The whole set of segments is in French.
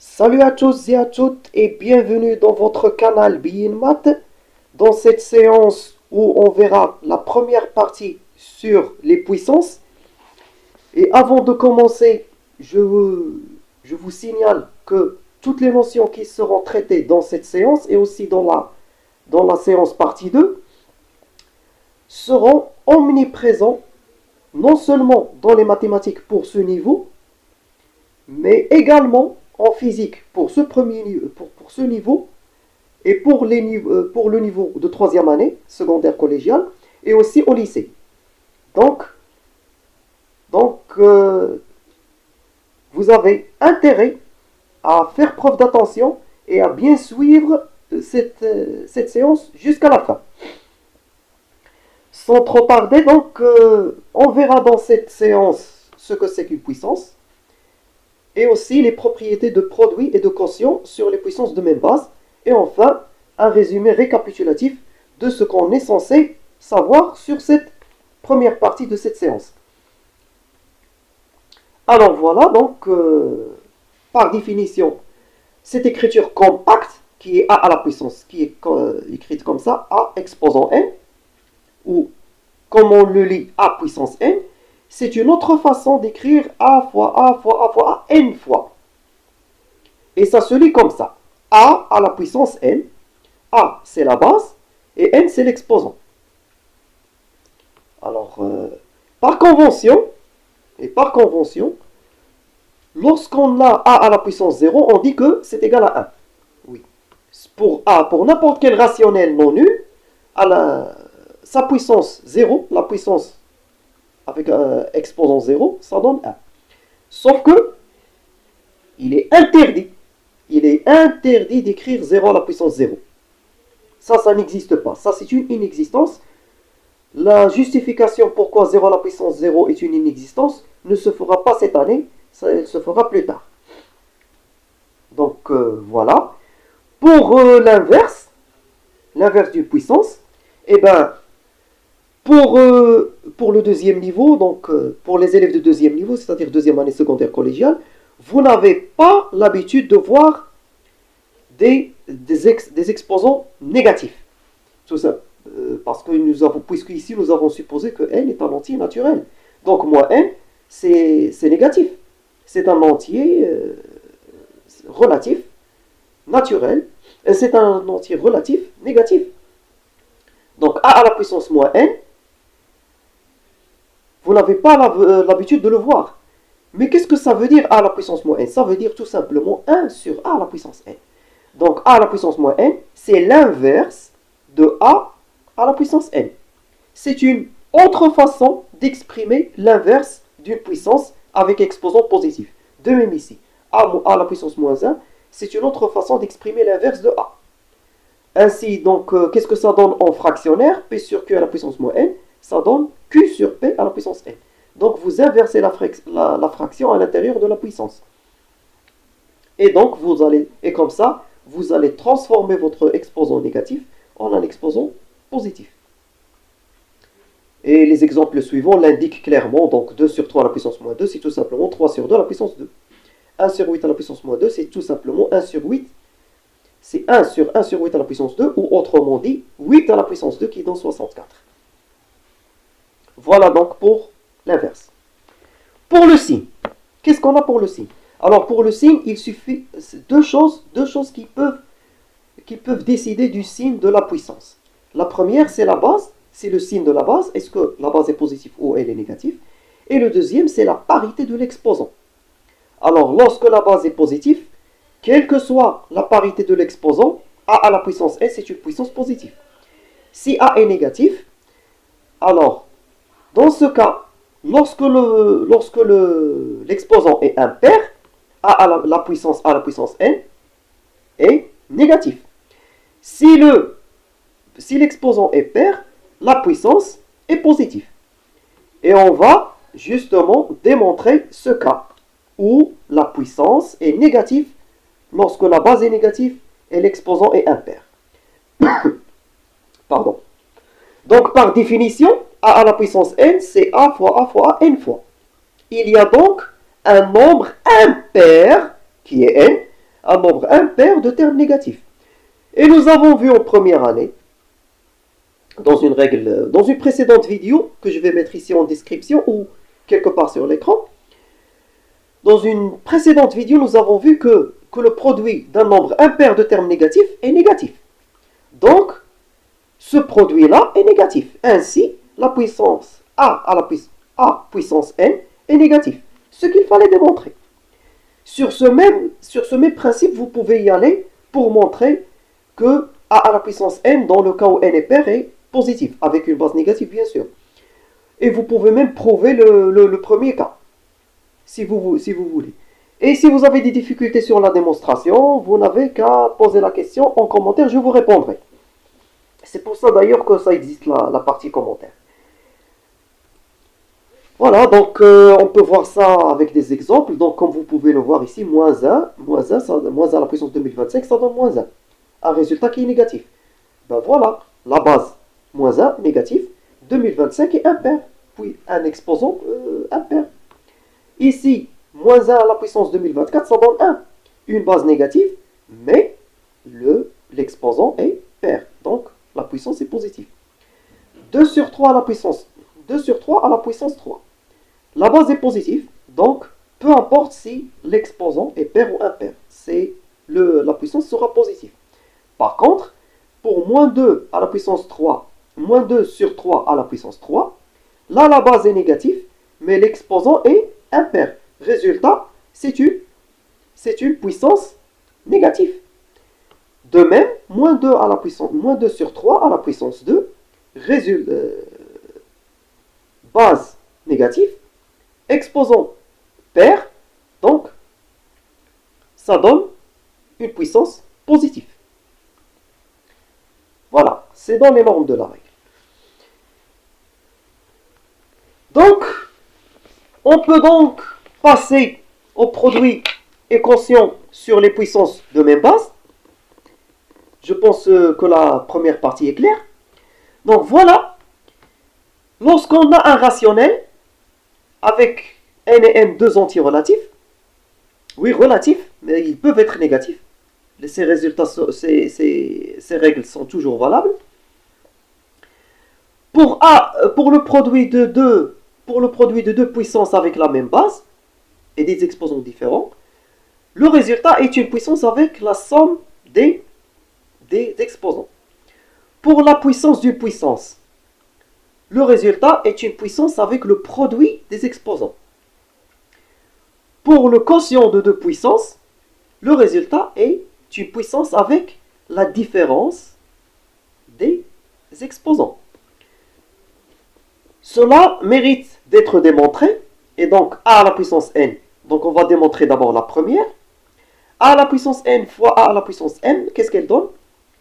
Salut à tous et à toutes et bienvenue dans votre canal Bein Math. Dans cette séance où on verra la première partie sur les puissances. Et avant de commencer, je vous signale que toutes les notions qui seront traitées dans cette séance et aussi dans la séance partie 2 seront omniprésents non seulement dans les mathématiques pour ce niveau, mais également en physique pour pour ce niveau et pour le niveau de troisième année, secondaire collégiale, et aussi au lycée. Donc, donc, vous avez intérêt à faire preuve d'attention et à bien suivre cette séance jusqu'à la fin. Sans trop tarder, on verra dans cette séance ce que c'est qu'une puissance et aussi les propriétés de produits et de quotients sur les puissances de même base. Et enfin, un résumé récapitulatif de ce qu'on est censé savoir sur cette première partie de cette séance. Alors voilà, par définition, cette écriture compacte qui est a à la puissance, qui est écrite comme ça, a exposant n, ou comme on le lit a puissance n, c'est une autre façon d'écrire a fois a fois a fois a n fois. Et ça se lit comme ça. A à la puissance n, a c'est la base, et n c'est l'exposant. Alors, par convention, lorsqu'on a a à la puissance 0, on dit que c'est égal à 1. Oui. Pour a, pour n'importe quel rationnel non nul, sa puissance 0, la puissance avec exposant 0, ça donne 1. Sauf que, il est interdit d'écrire 0 à la puissance 0. Ça n'existe pas. Ça, c'est une inexistence. La justification pourquoi 0 à la puissance 0 est une inexistence ne se fera pas cette année, elle se fera plus tard. Donc, voilà. Pour l'inverse d'une puissance, eh ben, pour le deuxième niveau, pour les élèves de deuxième niveau, c'est-à-dire deuxième année secondaire collégiale, vous n'avez pas l'habitude de voir des exposants négatifs. Tout ça, parce que puisque ici nous avons supposé que n est un entier naturel. Donc moins n, c'est négatif. C'est un entier relatif, naturel, et c'est un entier relatif, négatif. Donc a à la puissance moins n, vous n'avez pas l'habitude de le voir. Mais qu'est-ce que ça veut dire a à la puissance moins n? Ça veut dire tout simplement 1 sur a à la puissance n. Donc a à la puissance moins n, c'est l'inverse de a à la puissance n. C'est une autre façon d'exprimer l'inverse d'une puissance avec exposant positif. De même ici, a à la puissance moins 1, c'est une autre façon d'exprimer l'inverse de a. Ainsi, qu'est-ce que ça donne en fractionnaire? P sur q à la puissance moins n, ça donne q sur p à la puissance n. Donc vous inversez la fraction à l'intérieur de la puissance. Et donc comme ça, vous allez transformer votre exposant négatif en un exposant positif. Et les exemples suivants l'indiquent clairement. Donc 2 sur 3 à la puissance moins 2, c'est tout simplement 3 sur 2 à la puissance 2. 1 sur 8 à la puissance moins 2, c'est tout simplement 1 sur 8. C'est 1 sur 1 sur 8 à la puissance 2, ou autrement dit, 8 à la puissance 2 qui donne 64. Voilà donc pour l'inverse. Pour le signe, qu'est-ce qu'on a pour le signe? Alors pour le signe, il suffit deux choses qui peuvent décider du signe de la puissance. La première, c'est la base, c'est le signe de la base. Est-ce que la base est positive ou elle est négative? Et le deuxième, c'est la parité de l'exposant. Alors lorsque la base est positive, quelle que soit la parité de l'exposant, a à la puissance n, c'est une puissance positive. Si a est négatif, alors dans ce cas, lorsque l'exposant est impair, a à la puissance n est négatif. Si l'exposant est pair, la puissance est positive. Et on va justement démontrer ce cas où la puissance est négative lorsque la base est négative et l'exposant est impair. Pardon. Donc par définition, a à la puissance n, c'est a fois a fois a n fois. Il y a donc un nombre impair, qui est n, un nombre impair de termes négatifs. Et nous avons vu en première année, dans une précédente vidéo, que je vais mettre ici en description ou quelque part sur l'écran, dans une précédente vidéo, nous avons vu que le produit d'un nombre impair de termes négatifs est négatif. Donc, ce produit-là est négatif. Ainsi, la puissance A puissance n est négatif. Ce qu'il fallait démontrer. Sur ce même principe, vous pouvez y aller pour montrer que A à la puissance n, dans le cas où n est pair, est positif, avec une base négative bien sûr. Et vous pouvez même prouver le premier cas, si vous voulez. Et si vous avez des difficultés sur la démonstration, vous n'avez qu'à poser la question en commentaire, je vous répondrai. C'est pour ça d'ailleurs que ça existe la partie commentaire. Voilà, donc on peut voir ça avec des exemples. Donc comme vous pouvez le voir ici, moins 1 à la puissance 2025, ça donne moins 1. Un résultat qui est négatif. Ben voilà, la base, moins 1, négatif, 2025 est impair, puis un exposant impair. Ici, moins 1 à la puissance 2024, ça donne 1. Une base négative, mais l'exposant est pair. Donc, la puissance est positive. 2 sur 3 à la puissance 3. La base est positive, donc peu importe si l'exposant est pair ou impair. La puissance sera positive. Par contre, pour moins 2 à la puissance 3, moins 2 sur 3 à la puissance 3, là la base est négative, mais l'exposant est impair. Résultat, c'est une puissance négative. De même, moins 2 sur 3 à la puissance 2, base négative, exposant pair, donc ça donne une puissance positive. Voilà, c'est dans les normes de la règle. Donc, on peut donc passer au produit équation sur les puissances de même base. Je pense que la première partie est claire. Donc voilà, lorsqu'on a un rationnel avec n et m deux entiers relatifs, oui relatifs, mais ils peuvent être négatifs, ces règles sont toujours valables. Pour le produit de deux puissances avec la même base et des exposants différents, le résultat est une puissance avec la somme des exposants. Pour la puissance d'une puissance, le résultat est une puissance avec le produit des exposants. Pour le quotient de deux puissances, le résultat est une puissance avec la différence des exposants. Cela mérite d'être démontré, et donc a à la puissance n, donc on va démontrer d'abord la première. A à la puissance n fois a à la puissance m, qu'est-ce qu'elle donne?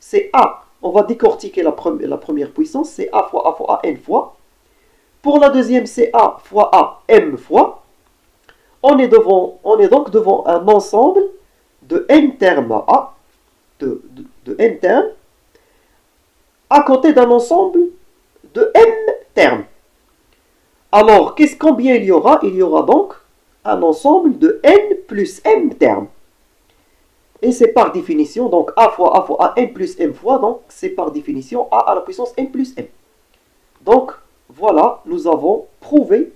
C'est a, on va décortiquer la première puissance, c'est a fois a n fois. Pour la deuxième, c'est a fois a m fois. On est donc devant un ensemble de n termes a, de n termes, à côté d'un ensemble de m termes. Alors, combien il y aura? Il y aura donc un ensemble de n plus m termes. Et c'est par définition, donc a fois a n plus m fois, donc c'est par définition a à la puissance n plus m. Donc, voilà, nous avons prouvé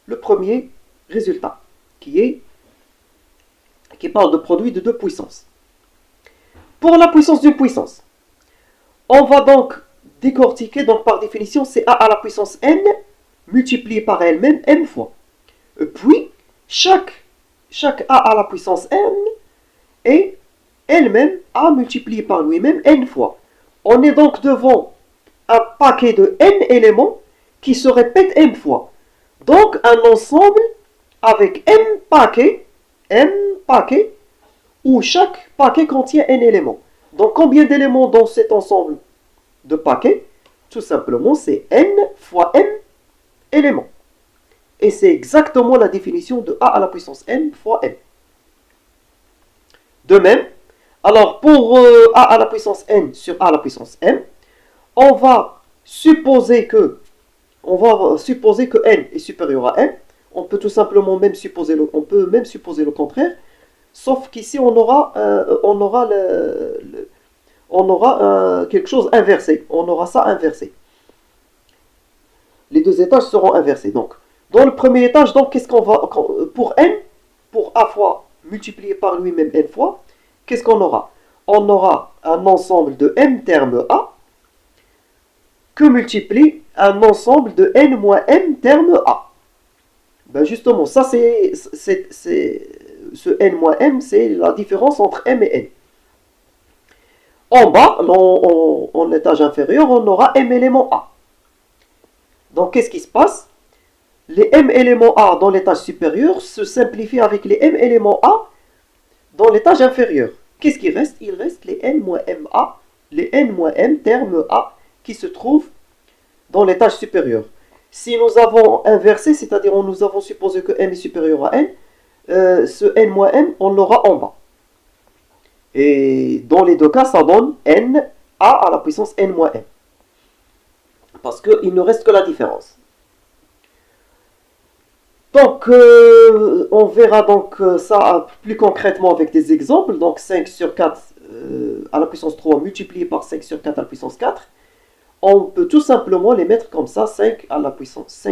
le premier résultat, qui parle de produit de deux puissances. Pour la puissance d'une puissance, on va donc décortiquer, donc par définition, c'est a à la puissance n multiplié par elle-même m fois. Puis, chaque a à la puissance n est elle-même a multiplié par lui-même n fois. On est donc devant un paquet de n éléments qui se répètent m fois. Donc, un ensemble avec m paquets, où chaque paquet contient n éléments. Donc, combien d'éléments dans cet ensemble de paquets? Tout simplement, c'est n fois m éléments. Et c'est exactement la définition de a à la puissance n fois m. De même, alors pour a à la puissance n sur a à la puissance m, on va supposer que n est supérieur à m. On peut tout simplement même supposer le contraire. sauf qu'ici on aura quelque chose inversé. On aura ça inversé. Les deux étages seront inversés. Donc, dans le premier étage, donc, qu'est-ce qu'on va pour n, pour a fois multiplié par lui-même n fois, qu'est-ce qu'on aura? On aura un ensemble de m termes a que multiplie un ensemble de n moins m termes a. Ben justement, ça ce n moins m, c'est la différence entre m et n. En bas, en l'étage inférieur, on aura m éléments a. Donc, qu'est-ce qui se passe? Les m éléments a dans l'étage supérieur se simplifient avec les m éléments a dans l'étage inférieur. Qu'est-ce qui reste? Il reste les n moins m a, les n moins m termes a qui se trouvent dans l'étage supérieur. Si nous avons inversé, c'est-à-dire nous avons supposé que m est supérieur à n, ce n moins m, on l'aura en bas. Et dans les deux cas, ça donne n a à la puissance n moins m. Parce qu'il ne reste que la différence. Donc, on verra donc ça plus concrètement avec des exemples. Donc, 5 sur 4 à la puissance 3 multiplié par 5 sur 4 à la puissance 4. On peut tout simplement les mettre comme ça, 5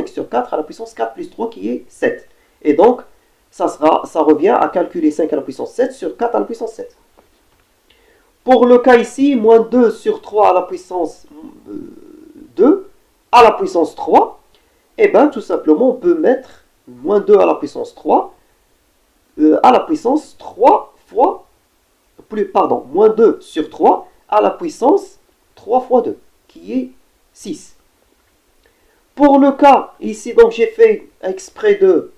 sur 4 à la puissance 4 plus 3 qui est 7. Et donc, ça revient à calculer 5 à la puissance 7 sur 4 à la puissance 7. Pour le cas ici, moins 2 sur 3 à la puissance 2 à la puissance 3, et bien tout simplement on peut mettre moins 2 à la puissance 3 à la puissance 3 fois, moins 2 sur 3 à la puissance 3 fois 2, qui est 6. Pour le cas, ici, donc j'ai fait exprès de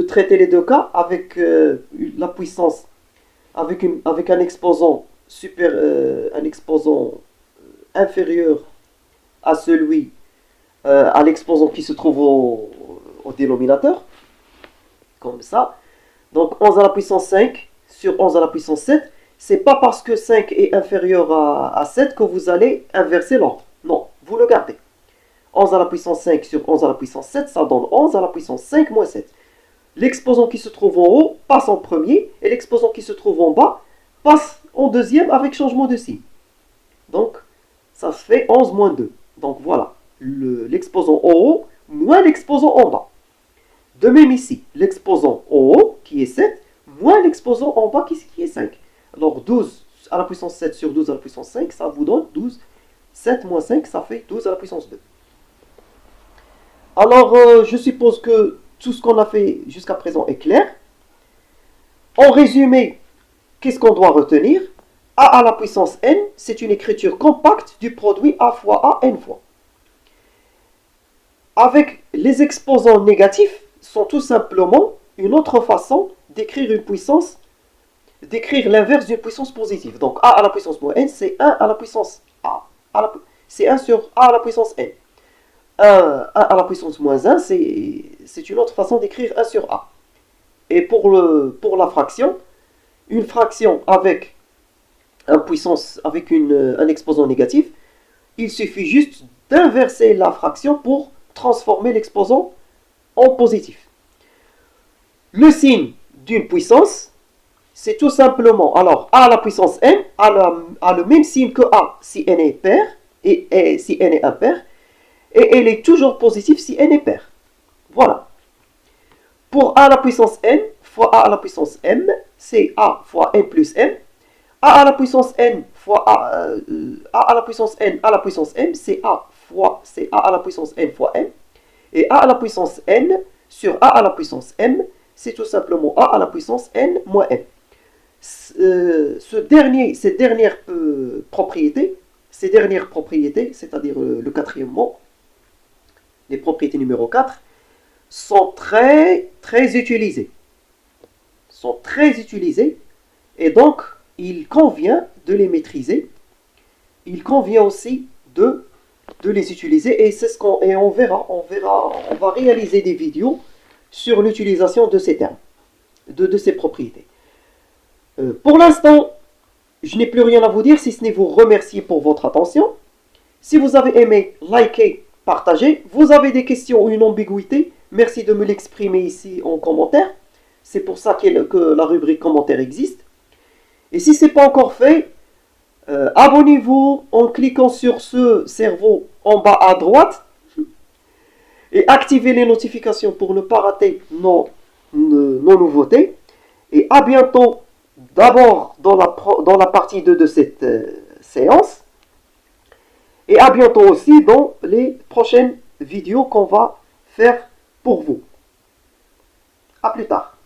traiter les deux cas avec la puissance, avec un exposant inférieur à celui, à l'exposant qui se trouve au dénominateur, comme ça. Donc 11 à la puissance 5 sur 11 à la puissance 7, c'est pas parce que 5 est inférieur à 7 que vous allez inverser l'ordre. Non, vous le gardez. 11 à la puissance 5 sur 11 à la puissance 7, ça donne 11 à la puissance 5 moins 7. L'exposant qui se trouve en haut passe en premier, et l'exposant qui se trouve en bas passe en deuxième avec changement de signe. Donc, ça fait 11 moins 2. Donc voilà, l'exposant en haut moins l'exposant en bas. De même ici, l'exposant en haut, qui est 7, moins l'exposant en bas, qui est 5. Alors 12 à la puissance 7 sur 12 à la puissance 5, ça vous donne 12. 7 moins 5, ça fait 12 à la puissance 2. Alors, je suppose que tout ce qu'on a fait jusqu'à présent est clair. En résumé, qu'est-ce qu'on doit retenir? A à la puissance n, c'est une écriture compacte du produit a fois a n fois. Avec les exposants négatifs, sont tout simplement une autre façon d'écrire une puissance, d'écrire l'inverse d'une puissance positive. Donc a à la puissance moins n, c'est 1 à la puissance a. C'est 1 sur a à la puissance n. 1 à la puissance moins 1, c'est une autre façon d'écrire 1 sur a. Et pour la fraction, une fraction avec un exposant négatif, il suffit juste d'inverser la fraction pour transformer l'exposant en positif. Le signe d'une puissance, c'est tout simplement, alors a à la puissance n a le même signe que a si n est pair et si n est impair, et elle est toujours positive si n est pair. Voilà. Pour a à la puissance n fois a à la puissance m, c'est a fois n plus m. A à la puissance n fois a à la puissance n à la puissance m, c'est a à la puissance n fois m. Et a à la puissance n sur a à la puissance m, c'est tout simplement a à la puissance n moins m. Ces dernières propriétés, c'est-à-dire le quatrième mot, les propriétés numéro 4, sont très utilisées. Et donc, il convient de les maîtriser. Il convient aussi de les utiliser, et on va réaliser des vidéos sur l'utilisation de ces termes, de ces propriétés. Pour l'instant, je n'ai plus rien à vous dire, si ce n'est vous remercier pour votre attention. Si vous avez aimé, likez, partagez. Vous avez des questions ou une ambiguïté, merci de me l'exprimer ici en commentaire. C'est pour ça que la rubrique commentaire existe. Et si ce n'est pas encore fait, abonnez-vous en cliquant sur ce cerveau en bas à droite et activez les notifications pour ne pas rater nos nouveautés. Et à bientôt, d'abord dans la partie 2 de cette séance. Et à bientôt aussi dans les prochaines vidéos qu'on va faire pour vous. À plus tard.